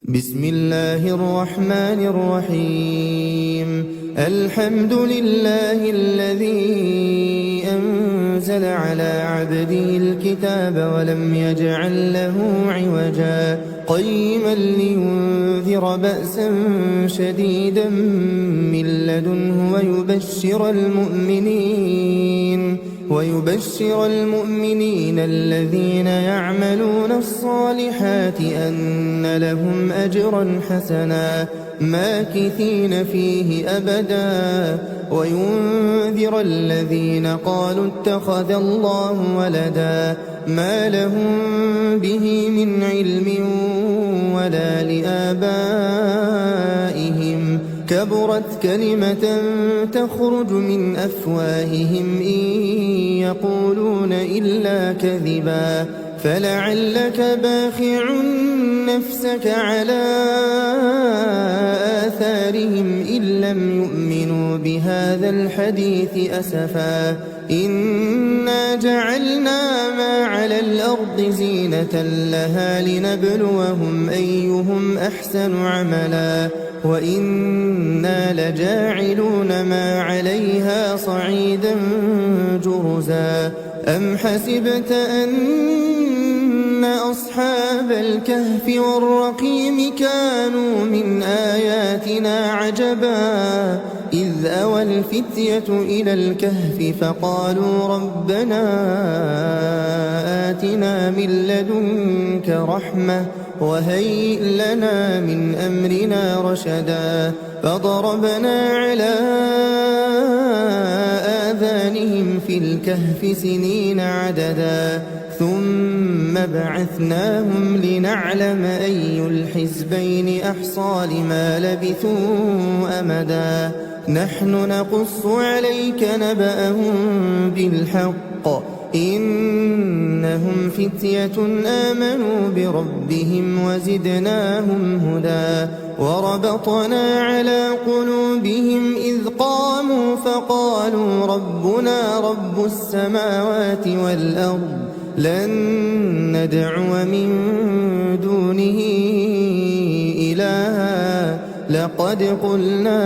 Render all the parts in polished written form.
بسم الله الرحمن الرحيم. الحمد لله الذي أنزل على عبده الكتاب ولم يجعل له عوجا قيما لينذر بأسا شديدا من لدنه ويبشر المؤمنين الذين يعملون الصالحات أن لهم أجرا حسنا ماكثين فيه أبدا وينذر الذين قالوا اتخذ الله ولدا ما لهم به من علم ولا لآبائهم كبرت كلمة تخرج من أفواههم إن يقولون إلا كذبا فلعلك باخع نفسك على آثارهم إن لم يؤمنوا بهذا الحديث أسفا إنا جعلنا ما على الأرض زينة لها لنبلوهم أيهم أحسن عملا وإنا لجاعلون ما عليها صعيدا جرزا أم حسبت أن أصحاب الكهف والرقيم كانوا من آياتنا عجبا إذ أوى الفتية إلى الكهف فقالوا ربنا آتنا من لدنك رحمة وهيئ لنا من أمرنا رشدا فضربنا على آذانهم في الكهف سنين عددا ثم بعثناهم لنعلم أي الحزبين أحصى لما لبثوا أمدا نحن نقص عليك نبأهم بالحق إنهم فتية آمنوا بربهم وزدناهم هدى وربطنا على قلوبهم إذ قاموا فقالوا ربنا رب السماوات والأرض لن ندعو من دونه إلها لقد قلنا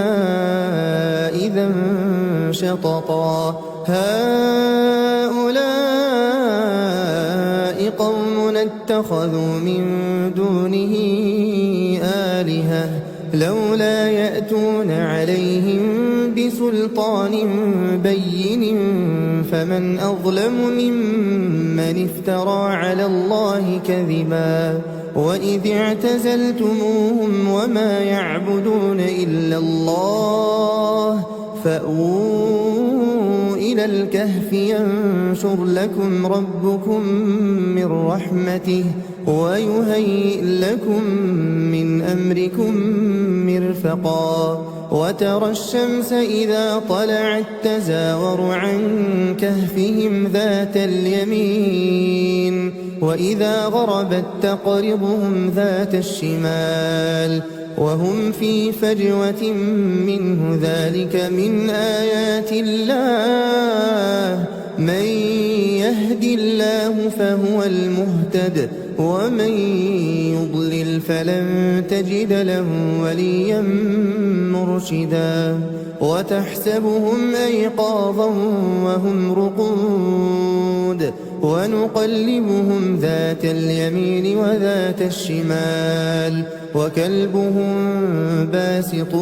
إذا شططا هؤلاء قوم اتخذوا من دونه آلهة لولا يأتون عليهم بسلطان بين فمن أظلم ممن افترى على الله كذبا وإذ اعتزلتموهم وما يعبدون إلا الله فأووا إلى الكهف ينشر لكم ربكم من رحمته ويهيئ لكم من أمركم مرفقا وترى الشمس إذا طلعت تزاور عن كهفهم ذات اليمين وإذا غربت تقرضهم ذات الشمال وهم في فجوة منه ذلك من آيات الله من يهد الله فهو المهتد ومن يضلل فلن تجد له وليا مرشدا وتحسبهم أيقاظا وهم رقود ونقلبهم ذات اليمين وذات الشمال وكلبهم باسط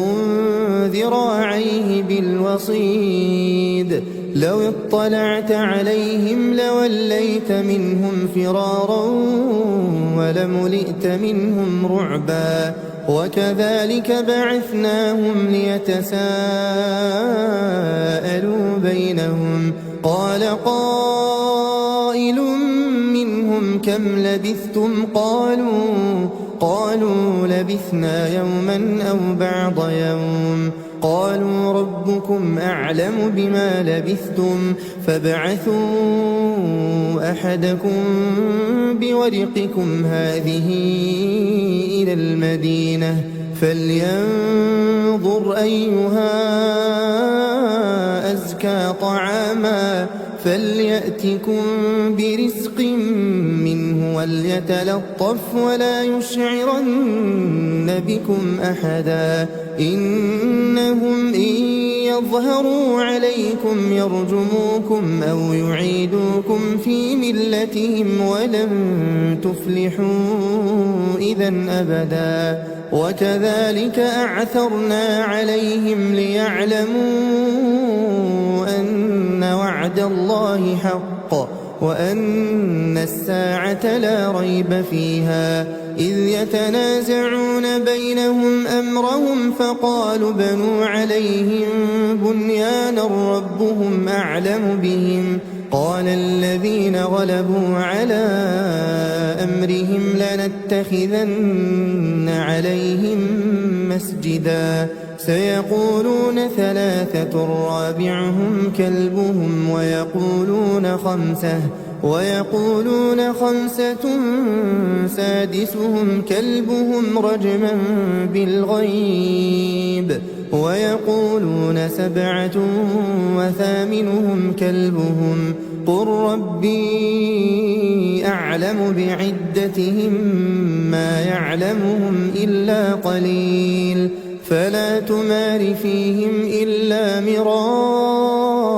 ذراعيه بالوصيد لو اطلعت عليهم لوليت منهم فرارا ولملئت منهم رعبا وكذلك بعثناهم ليتساءلوا بينهم قال قائل منهم كم لبثتم قالوا لبثنا يوما أو بعض يوم قالوا ربكم أعلم بما لبثتم فابعثوا أحدكم بورقكم هذه إلى المدينة فلينظر أيها أزكى طعاما فليأتكم برزق منه وليتلطف ولا يشعرن بكم أحدا إنهم إن يظهروا عليكم يرجموكم أو يعيدوكم في ملتهم ولن تفلحوا إذا أبدا وكذلك أعثرنا عليهم ليعلموا أن وعد الله حق وأن الساعة لا ريب فيها إذ يتنازعون بينهم أمرهم فقالوا بنوا عليهم بنيانا ربهم أعلم بهم قال الذين غلبوا على أمرهم لنتخذن عليهم مسجدا سيقولون ثلاثة رابعهم كلبهم ويقولون خمسة سادسهم كلبهم رجما بالغيب ويقولون سبعة وثامنهم كلبهم قل ربي أعلم بعدتهم ما يعلمهم إلا قليل فلا تمار فيهم إلا مراء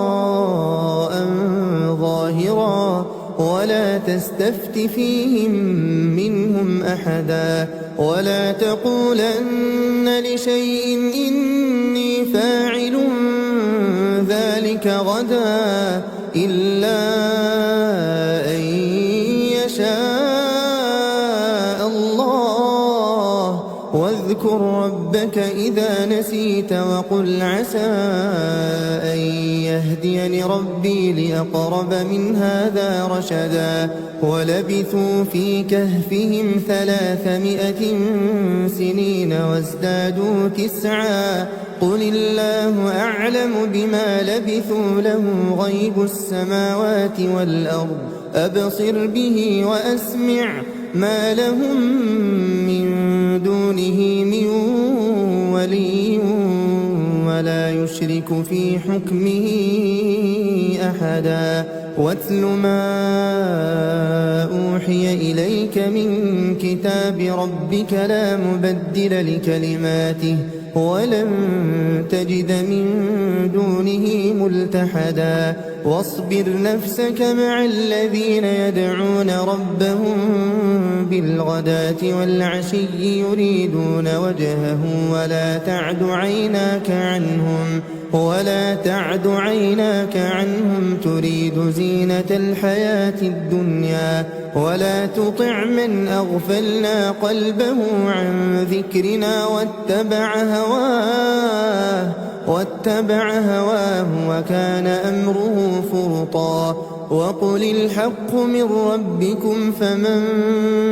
ظاهرا ولا تستفت فيهم منهم أحدا ولا تقولن لشيء إني فاعل ذلك غدا إلا أن يشاء الله واذكر ربك إذا نسيت وقل عسى أن يهديني ربي لأقرب من هذا رشدا ولبثوا في كهفهم 300 سنين وازدادوا 9 قل الله أعلم بما لبثوا له غيب السماوات والأرض أبصر به وأسمع ما لهم من دونه من ولي ولا يشرك في حكمه أحدا واتل ما أوحي إليك من كتاب ربك لا مبدل لكلماته ولن تجد من دونه ملتحدا واصبر نفسك مع الذين يدعون ربهم بالغداة والعشي يريدون وجهه ولا تعد عيناك عنهم تريد زينة الحياة الدنيا ولا تطع من أغفلنا قلبه عن ذكرنا واتبع هواه وكان أمره فرطا وقل الحق من ربكم فمن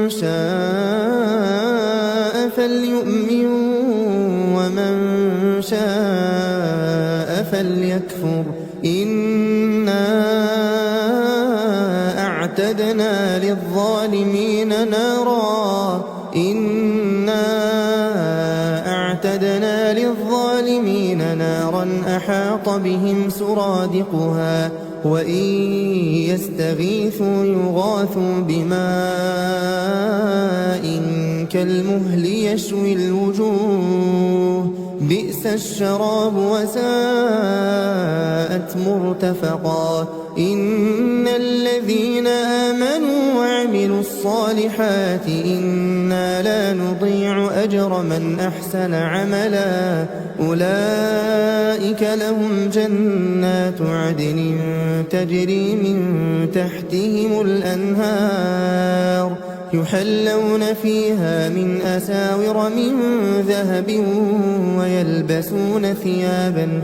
شاء فليؤمن ومن شاء فليكفر إنا أعتدنا للظالمين نارا أحاط بهم سرادقها وإن يستغيثوا يغاثوا بماء كالمهل يشوي الوجوه بئس الشراب وساءت مرتفقا إن الذين آمنوا وعملوا الصالحات إنا لا نضيع أجر من أحسن عملا أولئك لهم جنات عدن تجري من تحتهم الأنهار يحلون فيها من أساور من ذهب ويلبسون ثيابا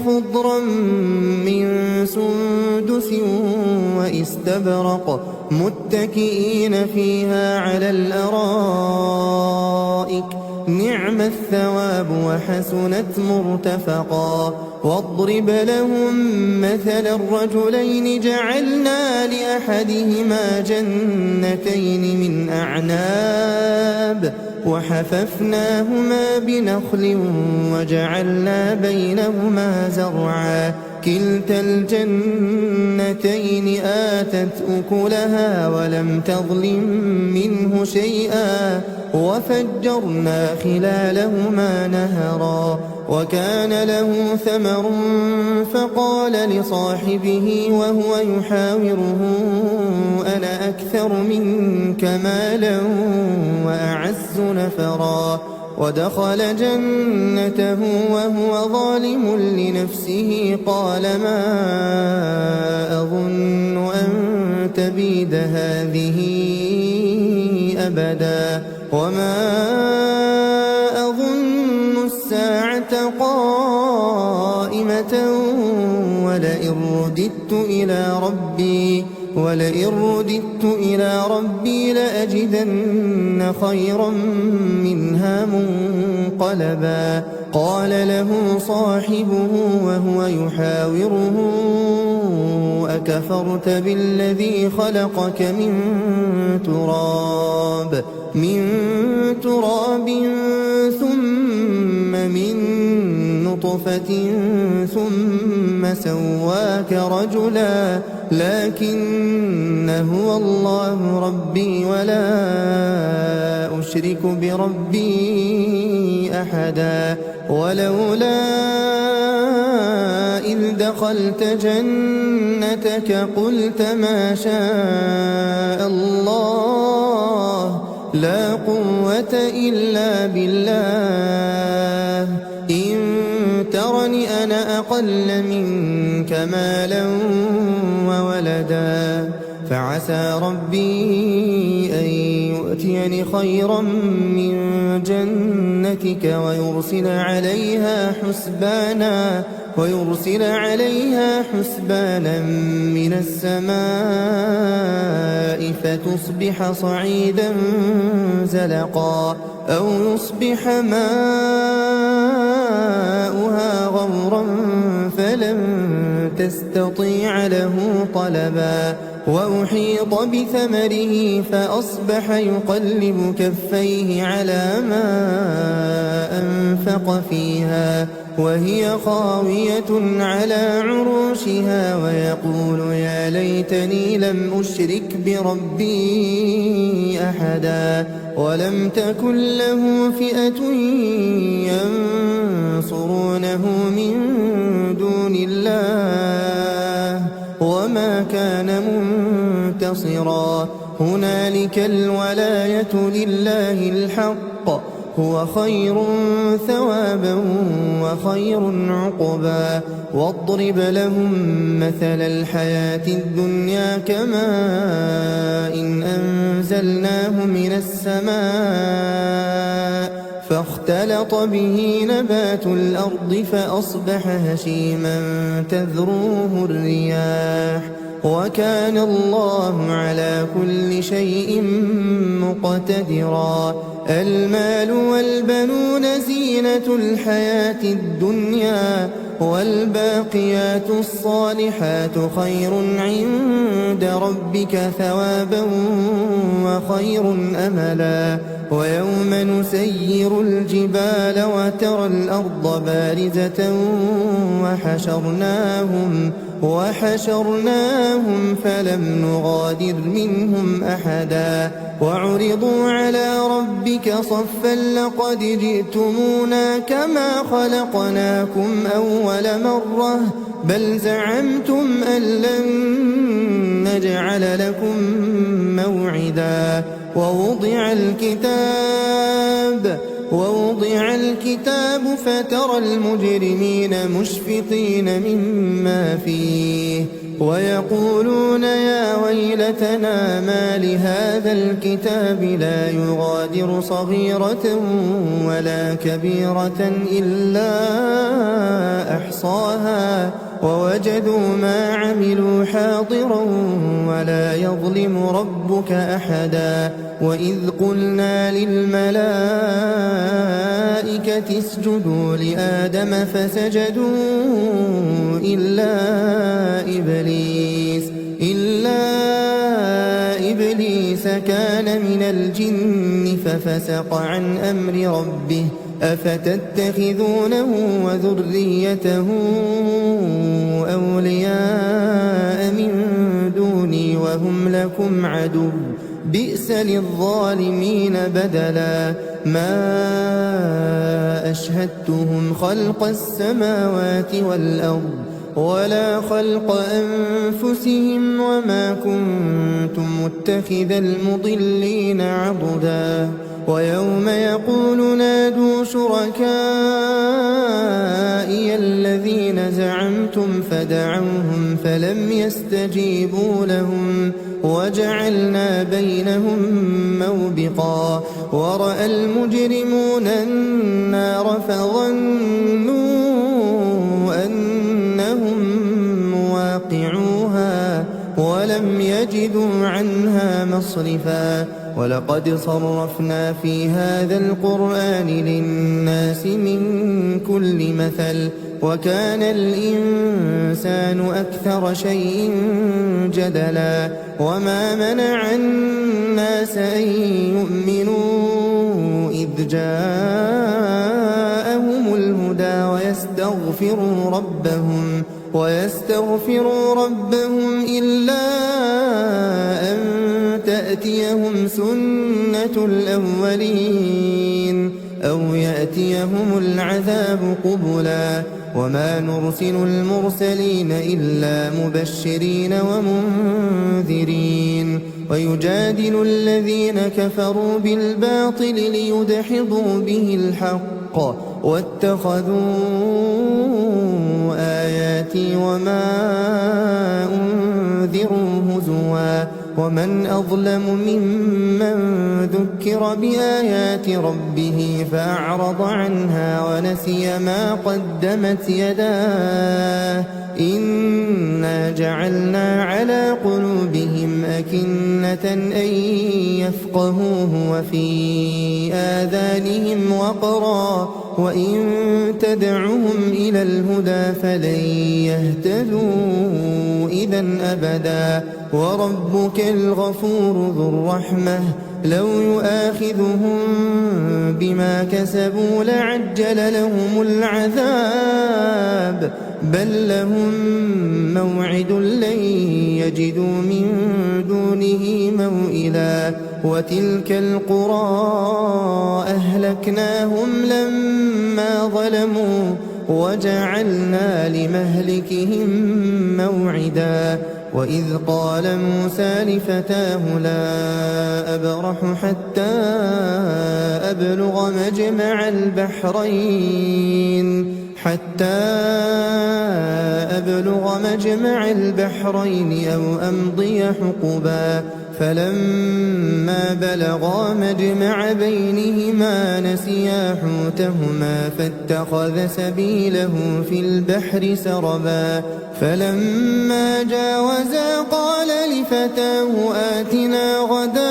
خضرا من سندس واستبرق متكئين فيها على الأرائك نعم الثواب وحسنت مرتفقا واضرب لهم مثل الرجلين جعلنا لأحدهما جنتين من أعناب وحففناهما بنخل وجعلنا بينهما زرعا كلتا الجنتين آتت أكلها ولم تظلم منه منه شيئا وفجرنا خلالهما نهرا وكان له ثمر فقال لصاحبه وهو يحاوره أنا أكثر منك مالا وأعز نفرا ودخل جنته وهو ظالم لنفسه قال ما أظن أن تبيد هذه أبدا وما أظن الساعة قائمة ولئن رددت إلى ربي لأجدن خيرا منها منقلبا قال له صاحبه وهو يحاوره أكفرت بالذي خلقك من تراب ثم من نطفة ثم سواك رجلا لكن هو الله ربي ولا أشرك بربي أحدا ولولا إذ دخلت جنتك قلت ما شاء الله لا قوة إلا بالله إن ترني أنا أقل منك مالا وولدا فعسى ربي أن يؤتيني خيرا من جنتك ويرسل عليها حسبانا من السماء فتصبح صعيدا زلقا أو يصبح ماؤها غورا فلن تستطيع له طلبا وأحيط بثمره فأصبح يقلب كفيه على ما أنفق فيها وهي خاوية على عروشها ويقول يا ليتني لم أشرك بربي أحدا ولم تكن له فئة ينصرونه من دون الله وما كان منتصرا هنالك الولاية لله الحق هو خير ثوابا وخير عقبا واضرب لهم مثل الحياة الدنيا كماء إن أنزلناه من السماء فاختلط به نبات الأرض فأصبح هشيما تذروه الرياح وكان الله على كل شيء مقتدرا المال والبنون زينة الحياة الدنيا والباقيات الصالحات خير عند ربك ثوابا وخير أملا ويوم نسير الجبال وترى الأرض بارزة وحشرناهم فلم نغادر منهم أحدا وعرضوا على ربك صفا لقد جئتمونا كما خلقناكم أول مرة بل زعمتم أن لن نجعل لكم موعدا ووضع الكتاب فترى المجرمين مشفقين مما فيه ويقولون يا ويلتنا ما لهذا الكتاب لا يغادر صغيرة ولا كبيرة إلا أحصاها ووجدوا ما عملوا حاضرا ولا يظلم ربك أحدا وإذ قلنا للملائكة اسجدوا لآدم فسجدوا إلا إبليس كان من الجن ففسق عن أمر ربه أفتتخذونه وذريته أولياء من دوني وهم لكم عدو بئس للظالمين بدلا ما أشهدتهم خلق السماوات والأرض ولا خلق أنفسهم وما كنت متخذ المضلين عضدا ويوم يقول نادوا شركائي الذين زعمتم فدعوهم فلم يستجيبوا لهم وجعلنا بينهم موبقا ورأى المجرمون النار فظنوا أنهم مواقعوها ولم يجدوا عنها مصرفا ولقد صرفنا في هذا القرآن للناس من كل مثل وكان الإنسان أكثر شيء جدلا وما منع الناس أن يؤمنوا إذ جاءهم الهدى ويستغفروا ربهم إلا أن تأتيهم سنة الأولين أو يأتيهم العذاب قبلا وما نرسل المرسلين إلا مبشرين ومنذرين ويجادل الذين كفروا بالباطل ليدحضوا به الحق واتخذوا آياتي وما أنذروا هزوا ومن أظلم ممن ذكر بآيات ربه فأعرض عنها ونسي ما قدمت يداه إنا جعلنا على قلوبهم أكنة أن يفقهوه وفي آذانهم وقرا وإن تدعهم إلى الهدى فلن يهتدوا إذا أبدا وربك الغفور ذو الرحمة لو يؤاخذهم بما كسبوا لعجل لهم العذاب بل لهم موعد لن يجدوا من دونه موئلا وتلك القرى أهلكناهم لما ظلموا وجعلنا لمهلكهم موعدا وإذ قال موسى لفتاه لا أبرح حتى أبلغ مجمع البحرين أو أمضي حقبا فلما بلغا مجمع بينهما نسيا حوتهما فاتخذ سبيله في البحر سربا فلما جاوزا قال لفتاه آتنا غداءنا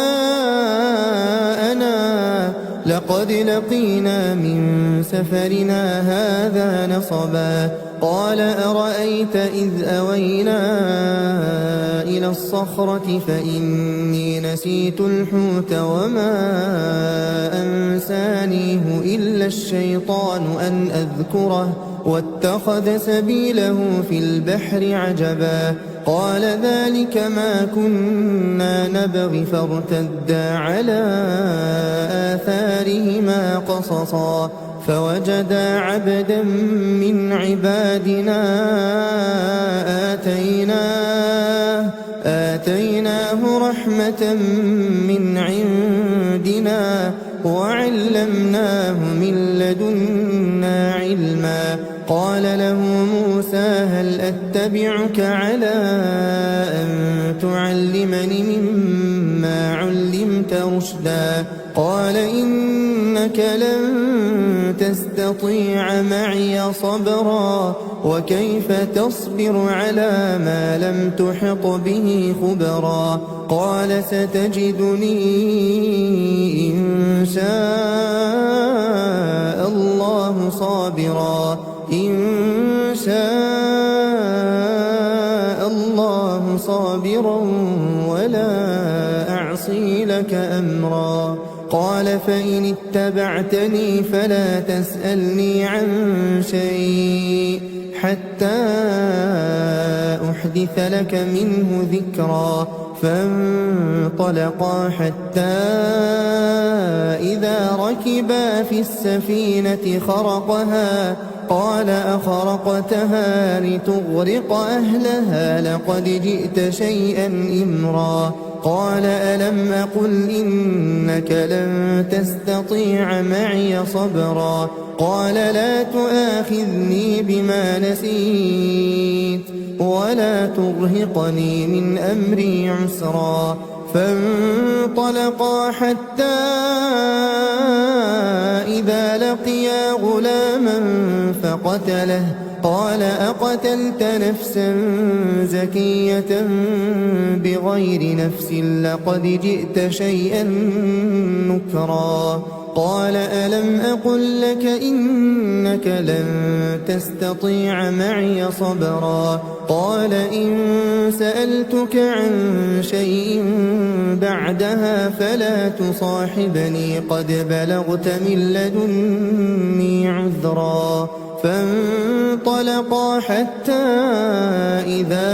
لقد لقينا من سفرنا هذا نصبا قال أرأيت إذ أوينا إلى الصخرة فإني نسيت الحوت وما أنسانيه إلا الشيطان أن أذكره واتخذ سبيله في البحر عجبا قال ذلك ما كنا نبغي فارتدا على آثارهما قصصا فوجدا عبدا من عبادنا آتيناه رحمة من عندنا وعلمناه من لدنا علما قال له موسى هل أتبعك على أن تعلمني مما علمت رشدا قال إنك لن تستطيع معي صبرا وكيف تصبر على ما لم تحط به خبرا قال ستجدني إن شاء الله صابرا ولا أعصي لك أمرا قال فإن اتبعتني فلا تسألني عن شيء حتى أحدث لك منه ذكرا فانطلقا حتى إذا ركبا في السفينة خرقها قال أخرقتها لتغرق أهلها لقد جئت شيئا إمرا قال ألم أقل إنك لن تستطيع معي صبرا قال لا تؤاخذني بما نسيت ولا ترهقني من أمري عسرا فانطلقا حتى إذا لقيا غلاما فقتله قال أقتلت نفسا زكية بغير نفس لقد جئت شيئا نكرا قال ألم أقل لك إنك لن تستطيع معي صبرا قال إن سألتك عن شيء بعدها فلا تصاحبني قد بلغت من لدني عذرا فانطلقا حتى إذا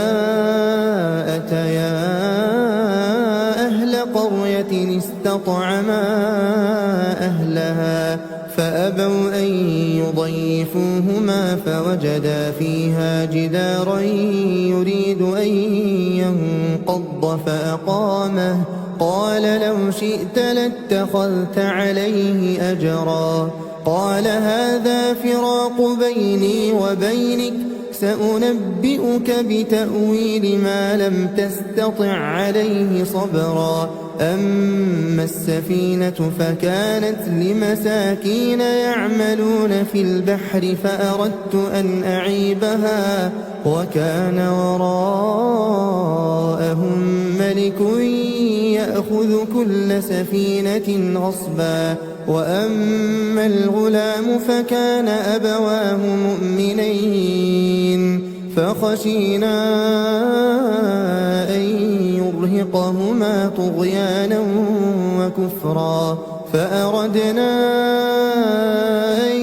أتيا أهل قرية استطعما أهلها فأبوا أن يضيفوهما فوجدا فيها جدارا يريد أن ينقض فأقامه قال لو شئت لاتخذت عليه أجرا قال هذا فراق بيني وبينك سأنبئك بتأويل ما لم تستطع عليه صبرا أما السفينة فكانت لمساكين يعملون في البحر فأردت أن أعيبها وكان وراءهم ملك يأخذ كل سفينة غصبا وأما الغلام فكان أبواه مؤمنين فخشينا أن يرهقهما طغيانا وكفرا فأردنا أن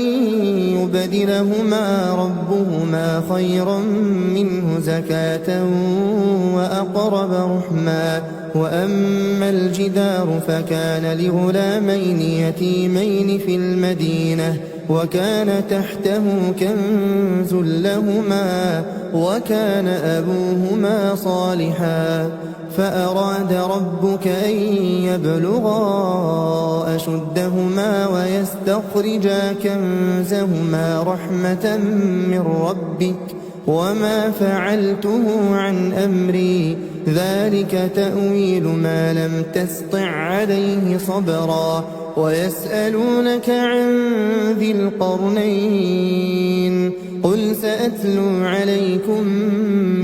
يبدلهما ربهما خيرا منه زكاة وأقرب رحما وأما الجدار فكان لغلامين يتيمين في المدينة وكان تحته كنز لهما وكان أبوهما صالحا فأراد ربك أن يبلغا أشدهما ويستخرجا كنزهما رحمة من ربك وما فعلته عن أمري ذلك تأويل ما لم تسطع عليه صبرا ويسألونك عن ذي القرنين قل سأتلو عليكم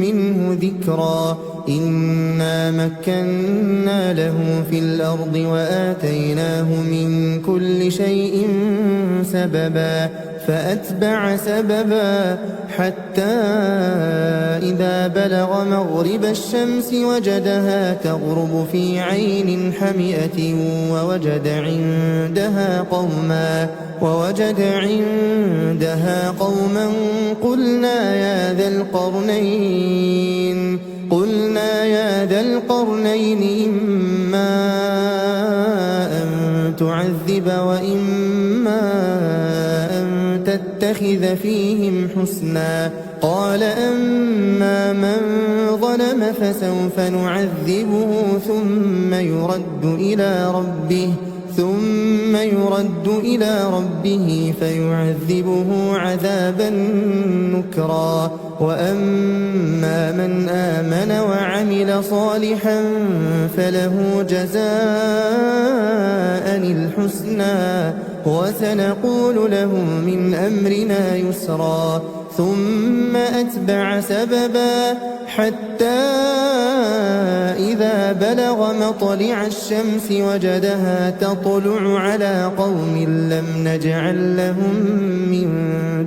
منه ذكرا إنا مكنا له في الأرض وآتيناه من كل شيء سببا فأتبع سببا حتى إذا بلغ مغرب الشمس وجدها تغرب في عين حمئة ووجد عندها قوما قلنا يا ذا القرنين إما أن تعذب وإما أن تتخذ فيهم حسنا قال أما من ظلم فسوف نعذبه ثم يرد إلى ربه فيعذبه عذابا نكرا وأما من آمن وعمل صالحا فله جزاء الحسنى وسنقول له من أمرنا يسرا ثم أتبع سببا حتى إذا بلغ مطلع الشمس وجدها تطلع على قوم لم نجعل لهم من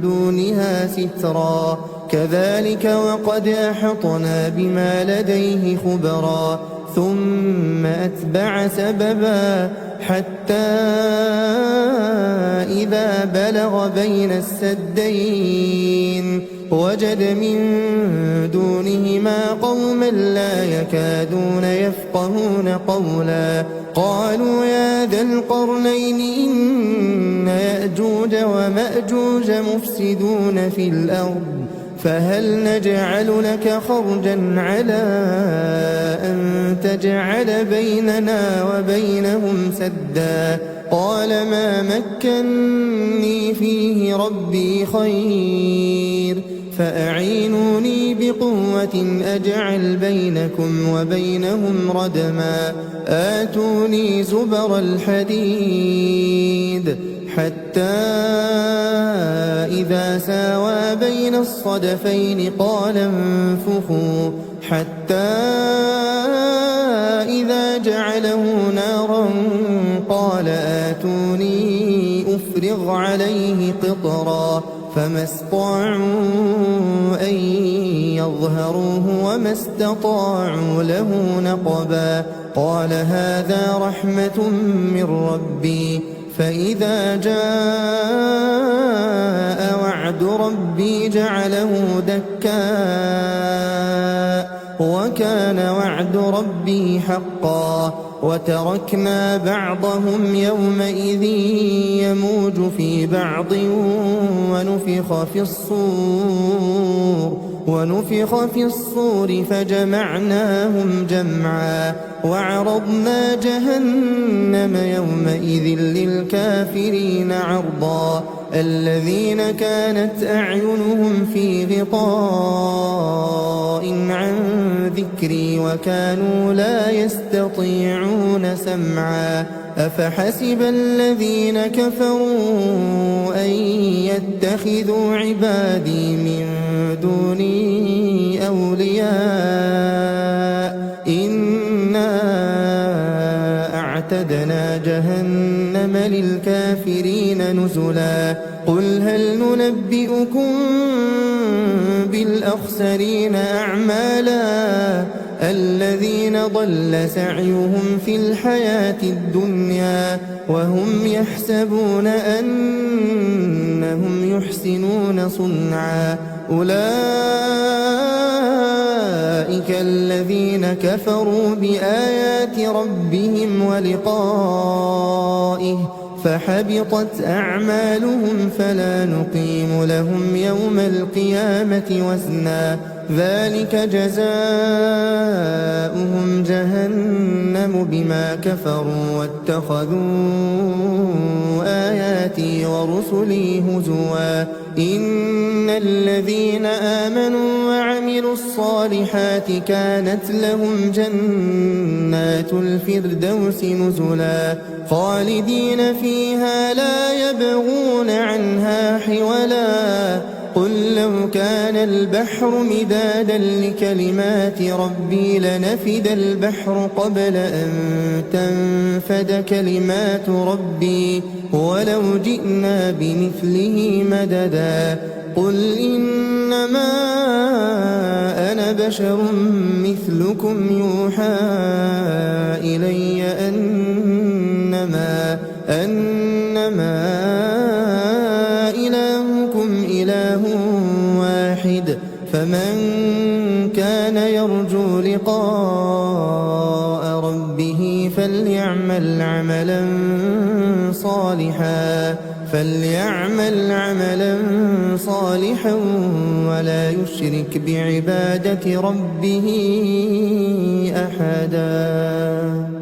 دونها سترا كذلك وقد أحطنا بما لديه خبرا ثم أتبع سببا حتى إذا بلغ بين السدين وجد من دونهما قوما لا يكادون يفقهون قولا قالوا يا ذا القرنين إن يأجوج ومأجوج مفسدون في الأرض فهل نجعل لك خرجا على أن تجعل بيننا وبينهم سدا قال ما مكني فيه ربي خير فأعينوني بقوة أجعل بينكم وبينهم ردما آتوني زبر الحديد حتى إذا ساوى بين الصدفين قال انفخوا حتى إذا جعله نارا قال آتوني أفرغ عليه قطرا فما استطاعوا أن يظهروه وما استطاعوا له نقبا قال هذا رحمة من ربي فإذا جاء وعد ربي جعله دكاء وكان وعد ربي حقا وتركنا بعضهم يومئذ يموج في بعض ونفخ في الصور فجمعناهم جمعا وعرضنا جهنم يومئذ للكافرين عرضا الذين كانت أعينهم في غطاء عن ذكري وكانوا لا يستطيعون سمعا أفحسب الذين كفروا أن يتخذوا عبادي من دوني أولياء إنا أعتدنا جهنم للكافرين نزلا قل هل ننبئكم بالأخسرين أعمالا الذين ضل سعيهم في الحياة الدنيا وهم يحسبون أنهم يحسنون صنعا أولئك الذين كفروا بآيات ربهم ولقائه فحبطت أعمالهم فلا نقيم لهم يوم القيامة وزنا ذلك جزاؤهم جهنم بما كفروا واتخذوا آياتي ورسلي هزوا إن الذين آمنوا وعملوا الصالحات كانت لهم جنات الفردوس نزلا خالدين فيها لا يبغون عنها حولا قل لو كان البحر مدادا لكلمات ربي لنفد البحر قبل أن تنفد كلمات ربي ولو جئنا بمثله مددا قل إنما أنا بشر مثلكم يوحى إلي أنما إلهكم إله واحد فمن كان يرجو لقاء ربه فليعمل عملا صالحا ولا يشرك بعبادة ربه أحدا.